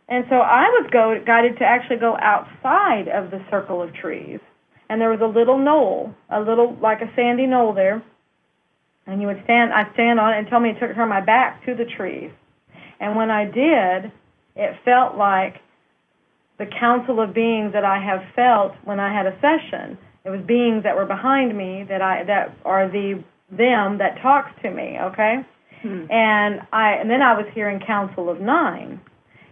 And so I was guided to actually go outside of the circle of trees. And there was a little knoll, like a sandy knoll there. And I'd stand on it and tell me to turn my back to the trees. And when I did, it felt like the council of beings that I have felt when I had a session. It was beings that were behind me that are them that talks to me, okay? And then I was hearing council of 9.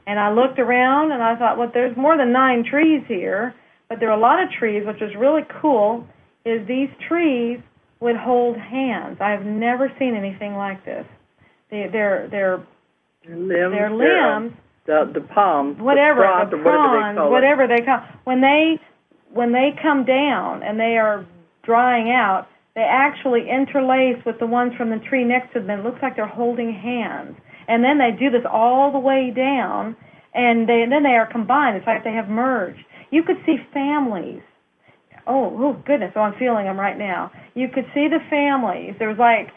And I looked around and I thought, well, there's more than 9 trees here, but there are a lot of trees, which was really cool, is these trees would hold hands. I have never seen anything like this. Their limbs, the palms, whatever, the fronds, whatever they call it. When they come down and they are drying out, they actually interlace with the ones from the tree next to them. It looks like they're holding hands. And then they do this all the way down, and then they are combined. It's like they have merged. You could see families. Oh, goodness. Oh, I'm feeling them right now. You could see the families. There was like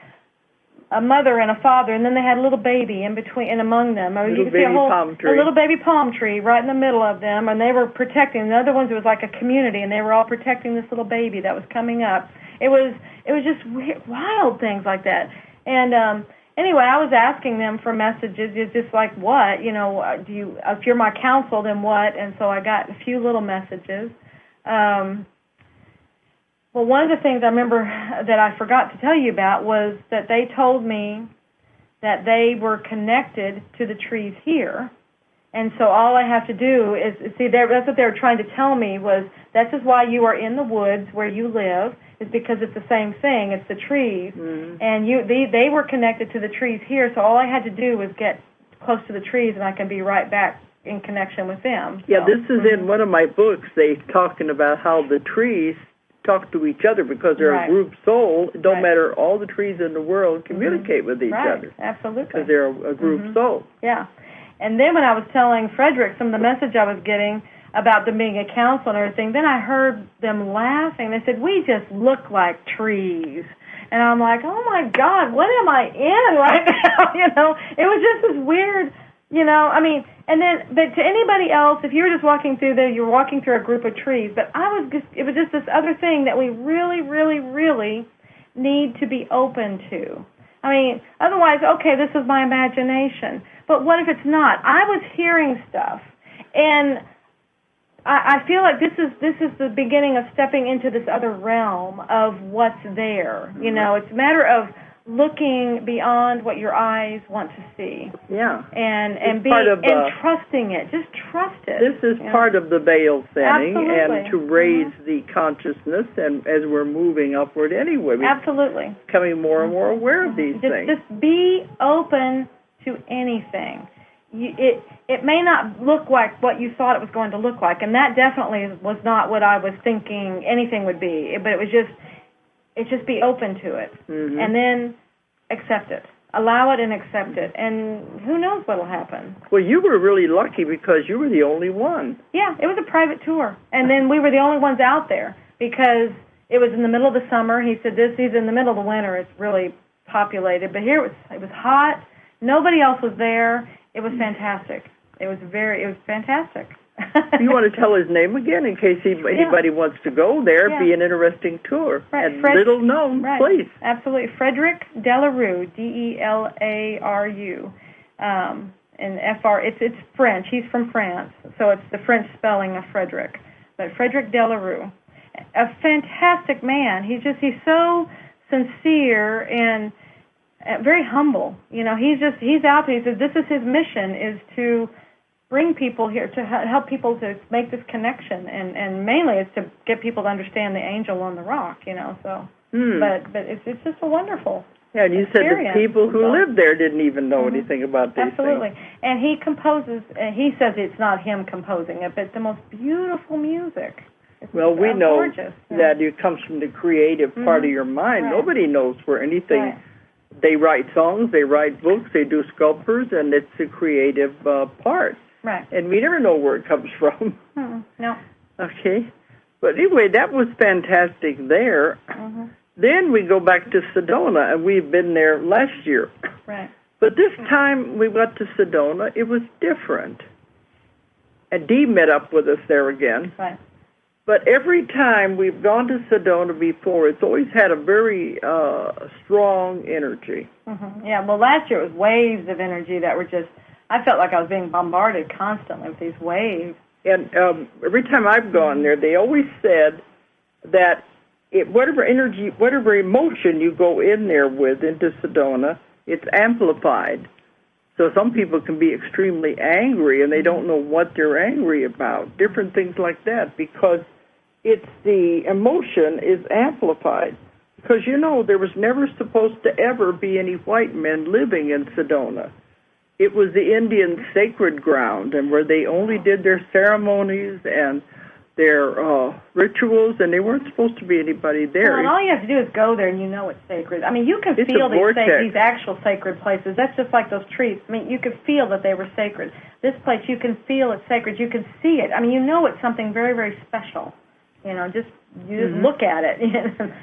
a mother and a father, and then they had a little baby in between and among them. Or you could see a little baby palm tree right in the middle of them, and they were protecting. The other ones, it was like a community, and they were all protecting this little baby that was coming up. It was just wild things like that. And anyway, I was asking them for messages. It's just like, what? If you're my counsel, then what? And so I got a few little messages. Well, one of the things I remember that I forgot to tell you about was that they told me that they were connected to the trees here. And so all I have to do is, that's what they were trying to tell me was, this is why you are in the woods where you live, is because it's the same thing. It's the trees. Mm-hmm. And they were connected to the trees here, so all I had to do was get close to the trees, and I can be right back in connection with them. Yeah, this is in one of my books. They're talking about how the trees talk to each other because they're a group soul. It don't matter, all the trees in the world communicate with each other. Absolutely. Because they're a group soul. Yeah. And then when I was telling Frederick some of the message I was getting about them being a council and everything, then I heard them laughing. They said, we just look like trees. And I'm like, oh, my God, what am I in right now? It was just this weird, but to anybody else, if you were just walking through there, you're walking through a group of trees. But it was just this other thing that we really, really, really need to be open to. Otherwise, okay, this is my imagination. But what if it's not? I was hearing stuff, and I feel like this is the beginning of stepping into this other realm of what's there. It's a matter of looking beyond what your eyes want to see. Yeah. And trusting it. Just trust it. This is part of the veil thinning. Absolutely. And to raise the consciousness, and as we're moving upward anyway. Absolutely. Becoming more and more aware of these things. Just be open to anything. It may not look like what you thought it was going to look like, and that definitely was not what I was thinking anything would be, but it was just be open to it, and then accept it. Allow it and accept it, and who knows what will happen. Well, you were really lucky because you were the only one. Yeah, it was a private tour, and then we were the only ones out there because it was in the middle of the summer. He said he's in the middle of the winter. It's really populated, but here it was hot. Nobody else was there. It was fantastic. It was fantastic. You want to tell his name again in case anybody wants to go there? It'd be an interesting tour. Right. And little known place. Absolutely. Frederick Delaru, Delaru. And FR, it's French. He's from France, so it's the French spelling of Frederick. But Frederick Delaru, a fantastic man. He's so sincere and very humble. He's out there. He says this is his mission, is to bring people here, to help people to make this connection, and mainly it's to get people to understand the angel on the rock, so. But it's just a wonderful Yeah, and you said the people who lived there didn't even know anything about these things. And he composes, he says it's not him composing it, but the most beautiful music. Well, we know gorgeous. that it comes from the creative part of your mind. Right. Nobody knows where anything. Right. They write songs, they write books, they do sculptures, and it's the creative part. Right. And we never know where it comes from. No. Okay. But anyway, that was fantastic there. Then we go back to Sedona, and we've been there last year. Right. But this time we got to Sedona, it was different. And Dee met up with us there again. Right. But every time we've gone to Sedona before, it's always had a very strong energy. Yeah, well, last year it was waves of energy that were just, I felt like I was being bombarded constantly with these waves. And every time I've gone there, they always said that whatever energy, whatever emotion you go in there with into Sedona, it's amplified. So some people can be extremely angry, and they don't know what they're angry about, different things like that, because it's the emotion is amplified. Because, you know, there was never supposed to ever be any white men living in Sedona. It was the Indian sacred ground, and where they only did their ceremonies and their rituals, and they weren't supposed to be anybody there. Well, and all you have to do is go there, and you know it's sacred. I mean, you can feel these actual sacred places. That's just like those trees. I mean, you could feel that they were sacred. This place, you can feel it's sacred. You can see it. I mean, you know it's something very, very special. You know, you just look at it.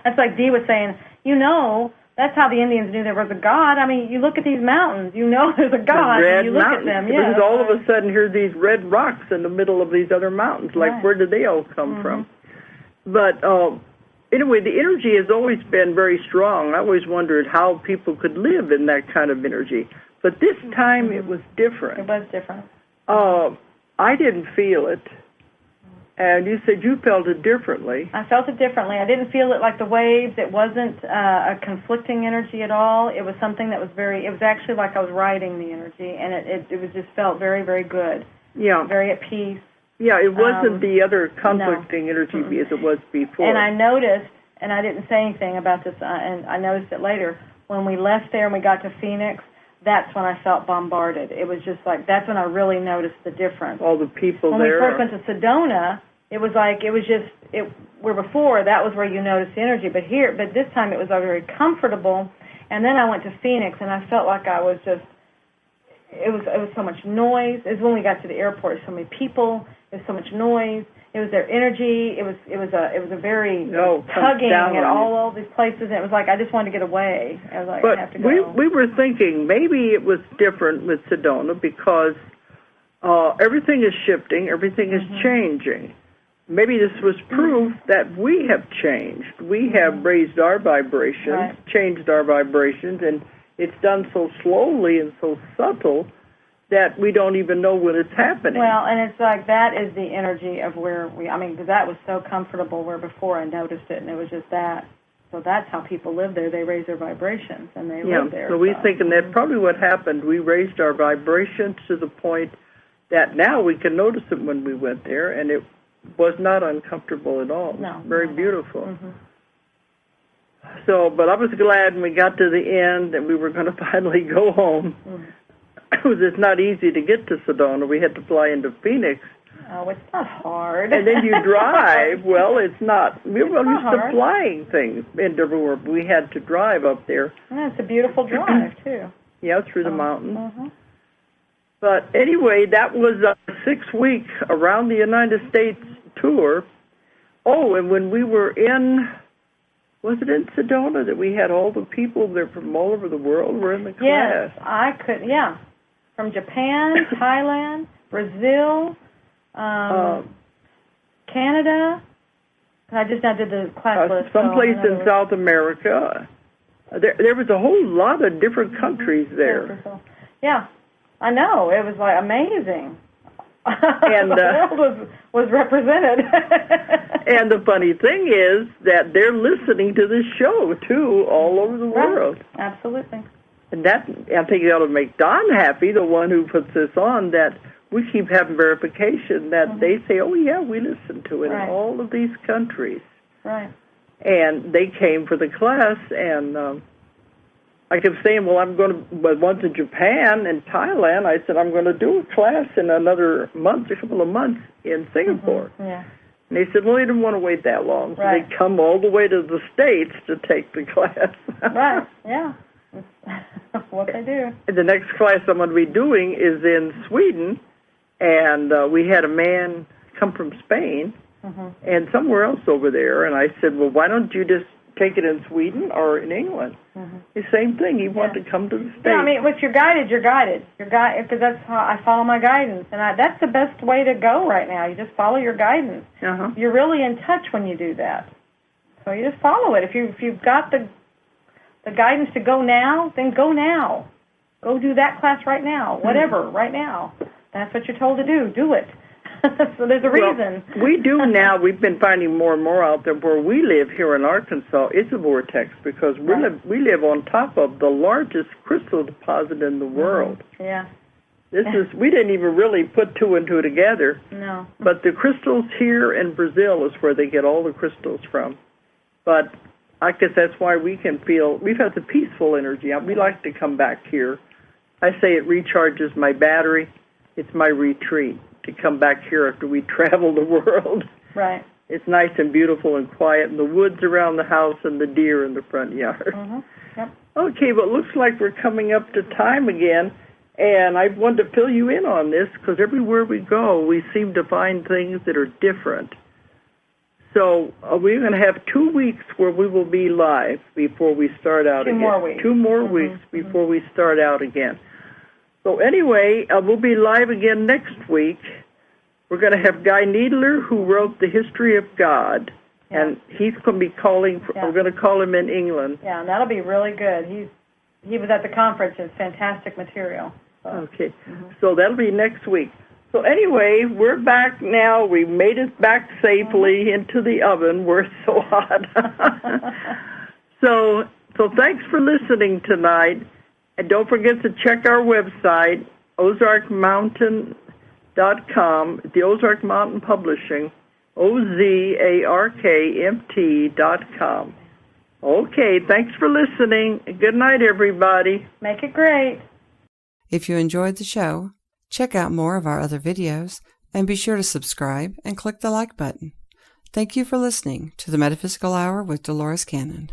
That's like Dee was saying. You know, that's how the Indians knew there was a God. I mean, you look at these mountains, you know there's a God, and you look at them. Because all of a sudden here's these red rocks in the middle of these other mountains. Like, where did they all come from? But anyway, the energy has always been very strong. I always wondered how people could live in that kind of energy. But this time it was different. It was different. I didn't feel it. And you said you felt it differently. I felt it differently. I didn't feel it like the waves. It wasn't a conflicting energy at all. It was something that was it was actually like I was riding the energy, and it was just felt very, very good. Yeah. Very at peace. Yeah, it wasn't the other conflicting energy as it was before. And I noticed, and I didn't say anything about this, and I noticed it later, when we left there and we got to Phoenix, that's when I felt bombarded. It was just like, that's when I really noticed the difference. All the people when there. When we first went to Sedona, it was like, where before, that was where you noticed the energy. But this time it was very comfortable. And then I went to Phoenix, and I felt like I was just, it was so much noise. It was when we got to the airport, so many people, there was so much noise. It was their energy. It was a very tugging at all these places. And it was like, I just wanted to get away. I was like, I have to go. We were thinking maybe it was different with Sedona because everything is shifting, everything is changing. Maybe this was proof that we have changed. We have raised our vibrations, changed our vibrations, and it's done so slowly and so subtle that we don't even know when it's happening. Well, and it's like that is the energy of where because that was so comfortable where before I noticed it, and it was just that. So that's how people live there. They raise their vibrations, and they live there. So we're thinking that probably what happened, we raised our vibrations to the point that now we can notice it when we went there, and it was not uncomfortable at all. No. Very beautiful. So, but I was glad when we got to the end that we were going to finally go home. It's not easy to get to Sedona. We had to fly into Phoenix. Oh, it's not hard. And then you drive. Well, it's not. We were used to flying things into everywhere. We had to drive up there. Yeah, it's a beautiful drive, too. Yeah, through the mountains. But anyway, that was a 6-week around the United States tour. Oh, and when we were was it in Sedona that we had all the people there from all over the world were in the class? Yes, from Japan, Thailand, Brazil, Canada. I just now did the class list. Someplace in South America. There was a whole lot of different countries there. Yeah, I know. It was like amazing. And the world was represented. And the funny thing is that they're listening to this show, too, all over the world. Absolutely. And that, I think it ought to make Don happy, the one who puts this on, that we keep having verification that they say, oh, yeah, we listen to it in all of these countries. Right. And they came for the class, and I kept saying, well, I'm going to, once in Japan and Thailand, I said, I'm going to do a class in another month, a couple of months in Singapore. Yeah. And they said, well, they didn't want to wait that long. So Right. they come all the way to the States to take the class. Right, yeah. That's what they do. And the next class I'm going to be doing is in Sweden. And we had a man come from Spain and somewhere else over there. And I said, well, why don't you just take it in Sweden or in England? The same thing. He wanted to come to the States. Yeah, I mean, if you're guided, you're guided. Because that's how I follow my guidance. And that's the best way to go right now. You just follow your guidance. You're really in touch when you do that. So you just follow it. If you've got the guidance to go now, then go now. Go do that class right now. Whatever, right now. That's what you're told to do. Do it. So there's a reason. Well, we do now. We've been finding more and more out there where we live here in Arkansas. It's a vortex because we live on top of the largest crystal deposit in the world. Yeah. We didn't even really put two and two together. No. But the crystals here in Brazil is where they get all the crystals from. But I guess that's why we can feel, we've had the peaceful energy. We like to come back here. I say it recharges my battery. It's my retreat to come back here after we travel the world. Right. It's nice and beautiful and quiet, and the woods around the house and the deer in the front yard. Yep. Okay, but it looks like we're coming up to time again, and I wanted to fill you in on this because everywhere we go, we seem to find things that are different. So we're going to have 2 weeks where we will be live before we start out again. 2 more weeks. 2 more weeks before we start out again. So anyway, we'll be live again next week. We're going to have Guy Needler, who wrote The History of God, and he's going to be calling. We're going to call him in England. Yeah, and that'll be really good. He was at the conference. It's fantastic material. So. Okay, so that'll be next week. So anyway, we're back now. We made it back safely into the oven. We're so hot. So thanks for listening tonight. And don't forget to check our website, ozarkmountain.com, the Ozark Mountain Publishing, OZARKMT.com. Okay, thanks for listening. Good night, everybody. Make it great. If you enjoyed the show, check out more of our other videos and be sure to subscribe and click the like button. Thank you for listening to the Metaphysical Hour with Dolores Cannon.